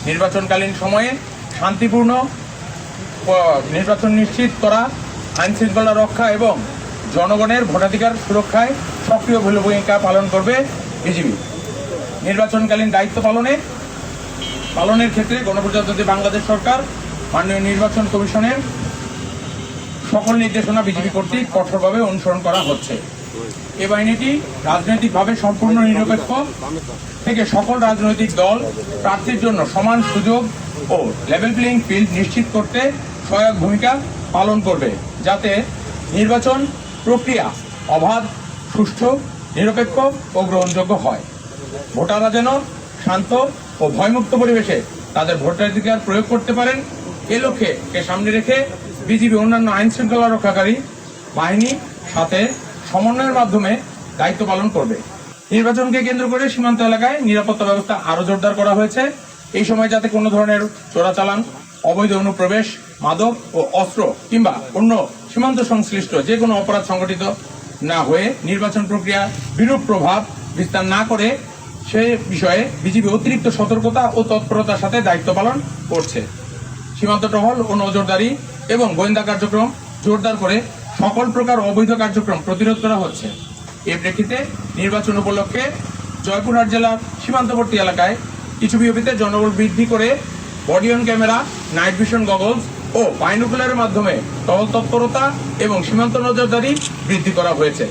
নির্বাচনকালীন সময়ে শান্তিপূর্ণ নির্বাচন নিশ্চিত করা, আইন শৃঙ্খলা রক্ষা এবং জনগণের ভোটাধিকার সুরক্ষায় সক্রিয় ভূমিকা পালন করবে বিজিবি। নির্বাচনকালীন দায়িত্ব পালনের ক্ষেত্রে গণপ্রজাতন্ত্রী বাংলাদেশ সরকার মাননীয় নির্বাচন কমিশনের সকল নির্দেশনা বিজিবি কর্তৃক কঠোরভাবে অনুসরণ করা হচ্ছে। এ বাহিনীটি রাজনৈতিকভাবে সম্পূর্ণ নিরপেক্ষ থেকে সকল রাজনৈতিক দল প্রার্থীর জন্য সমান সুযোগ ও লেভেল প্লেইং ফিল্ড নিশ্চিত করতে সহায়ক ভূমিকা পালন করবে, যাতে নির্বাচন প্রক্রিয়া অবাধ, সুষ্ঠু, নিরপেক্ষ ও গ্রহণযোগ্য হয়। ভোটাররা যেন শান্ত ও ভয়মুক্ত পরিবেশে তাদের ভোটাধিকার প্রয়োগ করতে পারেন, এ লক্ষ্যে সামনে রেখে বিজিবি অন্যান্য আইন শৃঙ্খলা রক্ষাকারী বাহিনীর সাথে সমন্বয়ের মাধ্যমে দায়িত্ব পালন করবে। নির্বাচনকে কেন্দ্র করে সীমান্ত এলাকায় নিরাপত্তা ব্যবস্থা আরো জোরদার করা হয়েছে। এই সময় যাতে কোনো ধরনের চোরাচালান, অবৈধ অনুপ্রবেশ, মাদক ও অস্ত্র কিংবা অন্য সীমান্ত সংশ্লিষ্ট যে কোনো অপরাধ সংগঠিত না হয়ে নির্বাচন প্রক্রিয়া বিরূপ প্রভাব বিস্তার না করে, সে বিষয়ে বিজিবি অতিরিক্ত সতর্কতা ও তৎপরতার সাথে দায়িত্ব পালন করছে। সীমান্ত টহল ও নজরদারি এবং গোয়েন্দা কার্যক্রম জোরদার করে সকল প্রকার অবৈধ কার্যক্রম প্রতিরোধ করা হচ্ছে। এর প্রেক্ষিতে নির্বাচন উপলক্ষে জয়পুরহাট জেলার সীমান্তবর্তী এলাকায় কিছু বিওপিতে জনবল বৃদ্ধি করে body on camera, night vision goggles ও বাইনোকুলারের মাধ্যমে টহল তৎপরতা এবং সীমান্ত নজরদারি বৃদ্ধি করা হয়েছে।